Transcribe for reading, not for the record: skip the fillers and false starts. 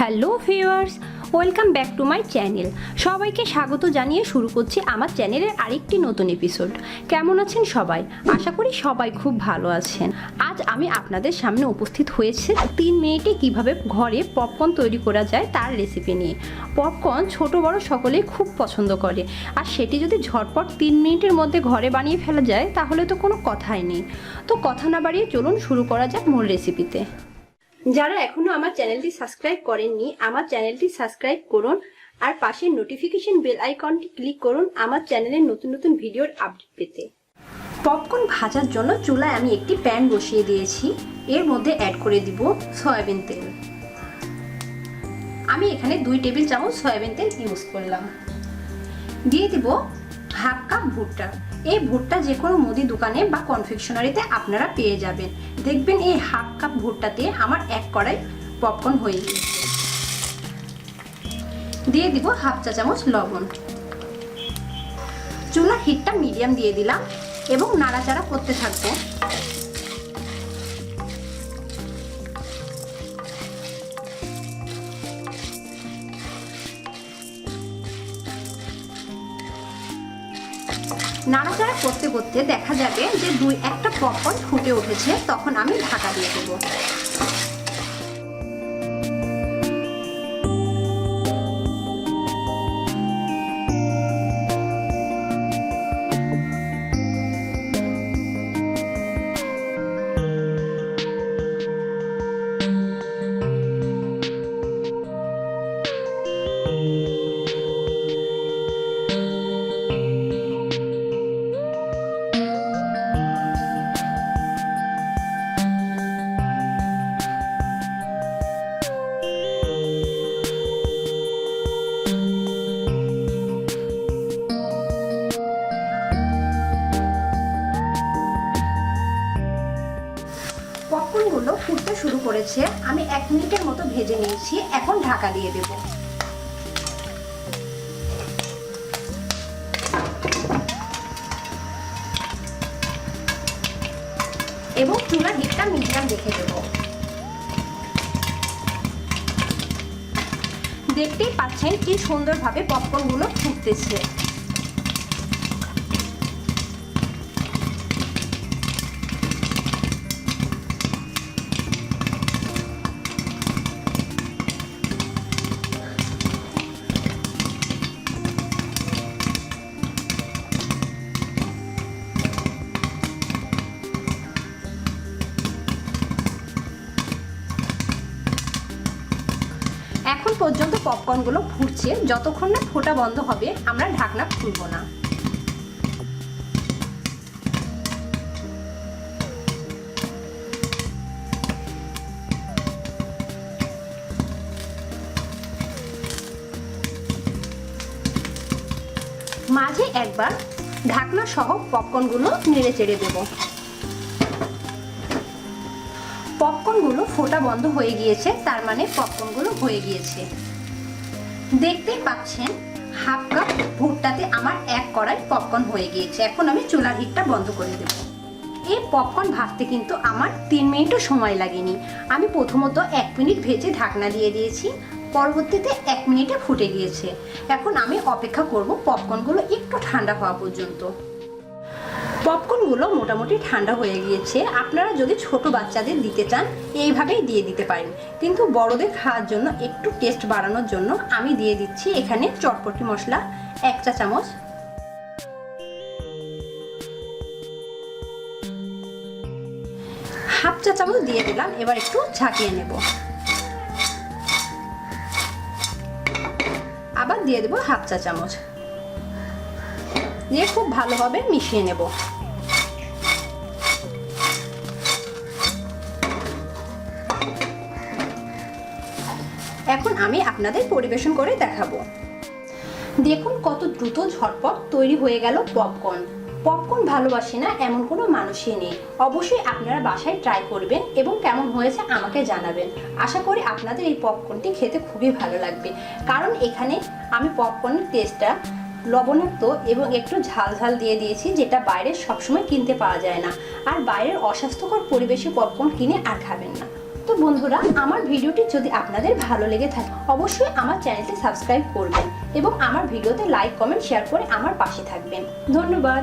Hello viewers, welcome back to my channel. সবাইকে স্বাগত জানিয়ে শুরু করছি আমার চ্যানেলের আরেকটি নতুন এপিসোড। কেমন আছেন সবাই? আশা করি সবাই খুব ভালো আছেন। আজ আমি আপনাদের সামনে উপস্থিত হয়েছে 3 মিনিটে কিভাবে ঘরে পপকর্ন তৈরি করা যায় তার রেসিপি নিয়ে। পপকর্ন ছোট বড় সকলেই খুব পছন্দ করে, আর সেটি যদি ঝটপট 3 মিনিটের মধ্যে ঘরে বানিয়ে ফেলা যায় তাহলে তো কোনো কথাই নেই। তো কথা না বাড়িয়ে চলুন শুরু করা যাক মূল রেসিপিতে। যারা এখনো আমার চ্যানেলটি সাবস্ক্রাইব করেননি, আমার চ্যানেলটি সাবস্ক্রাইব করুন আর পাশের নোটিফিকেশন বেল আইকনটি ক্লিক করুন আমার চ্যানেলের নতুন নতুন ভিডিওর আপডেট পেতে। পপকর্ন ভাজার জন্য চুলায় আমি একটি প্যান বসিয়ে দিয়েছি। এর মধ্যে অ্যাড করে দিব সয়াবিন তেল। আমি এখানে 2 টেবিল চামচ সয়াবিন তেল ইউজ করলাম। দিয়ে দিব হাফ কাপ ভুট্টা। এই ভুট্টা যে কোনো মুদি দোকানে বা কনফেকশনারিতে আপনারা পেয়ে যাবেন। দেখবেন এই হাফ কাপ ভুট্টাতে আমার 1 কড়াই পপকর্ন হয়ে গেছে। দিয়ে দিব হাফ চা চামচ লবণ। চুলার হিটটা মিডিয়াম দিয়ে দিলাম এবং নাড়াচাড়া করতে থাকবো। নাড়াচাড়া করতে করতে দেখা যাবে যে 2-1টা পপকর্ন ফুটে উঠেছে, তখন আমি ঢাকা দিয়ে দেব। পপকর্নগুলো ফুটতে শুরু করেছে। আমি 1 মিনিটের মতো ভেজে নিয়েছি। এখন ঢাকা দিয়ে দেব। এবং চুলার হিটটা মিডিয়াম রেখে দেব। দেখতেই পাচ্ছেন কি সুন্দরভাবে পপকর্নগুলো ফুটতেছে। এখন পর্যন্ত পপকর্নগুলো ফুটছে। যতক্ষণ না ফোটা বন্ধ হবে আমরা ঢাকনা খুলব না। মাঝে একবার ঢাকনা সহ পপকর্নগুলো নেড়ে চেড়ে দেব। পপকর্নগুলো ফোটা বন্ধ হয়ে গিয়েছে, তার মানে পপকর্নগুলো হয়ে গিয়েছে। দেখতেই পাচ্ছেন হাফ কাপ ভুট্টাতে আমার 1 কড়াই পপকর্ন হয়ে গিয়েছে। এখন আমি চুলার হিটটা বন্ধ করে দেব। এই পপকর্ন ভাজতে কিন্তু আমার 3 মিনিটও সময় লাগেনি। আমি প্রথমত 1 মিনিট ভেজে ঢাকনা দিয়ে দিয়েছি, পরবর্তীতে 1 মিনিটে ফুটে গিয়েছে। এখন আমি অপেক্ষা করব পপকর্নগুলো একটু ঠান্ডা হওয়া পর্যন্ত। পপকর্নগুলো মোটামুটি ঠান্ডা হয়ে গিয়েছে। আপনারা যদি ছোট বাচ্চাদের দিতে চান এইভাবেই দিয়ে দিতে পারেন, কিন্তু বড়দের খাওয়ার জন্য একটু টেস্ট বাড়ানোর জন্য আমি দিয়ে দিচ্ছি এখানে চটপটি মশলা 1 চা চামচ, হাফ চা চামচ দিয়ে দিলাম। এবার একটু ঝাঁকিয়ে নেব। আবার দিয়ে দেব হাফ চা চামচ, দিয়ে খুব ভালোভাবে মিশিয়ে নেব। এখন আমি আপনাদের পরিবেশন করে দেখাবো। দেখুন কত দ্রুত ঝটপট তৈরি হয়ে গেল পপকর্ন। পপকর্ন ভালোবাসে না এমন কোনো মানুষই নেই। অবশ্যই আপনারা বাসায় ট্রাই করবেন এবং কেমন হয়েছে আমাকে জানাবেন। আশা করি আপনাদের এই পপকর্নটি খেতে খুবই ভালো লাগবে, কারণ এখানে আমি পপকর্নের টেস্টটা লবণাক্ত এবং একটু ঝাল ঝাল দিয়ে দিয়েছি, যেটা বাইরে সবসময় কিনতে পাওয়া যায় না। আর বাইরের অস্বাস্থ্যকর পরিবেশে পপকর্ন কিনে আর খাবেন না। তো বন্ধুরা, আমার ভিডিওটি যদি আপনাদের ভালো লেগে থাকে অবশ্যই আমার চ্যানেলটি সাবস্ক্রাইব করবেন এবং আমার ভিডিওতে লাইক কমেন্ট শেয়ার করে আমার পাশে থাকবেন। ধন্যবাদ।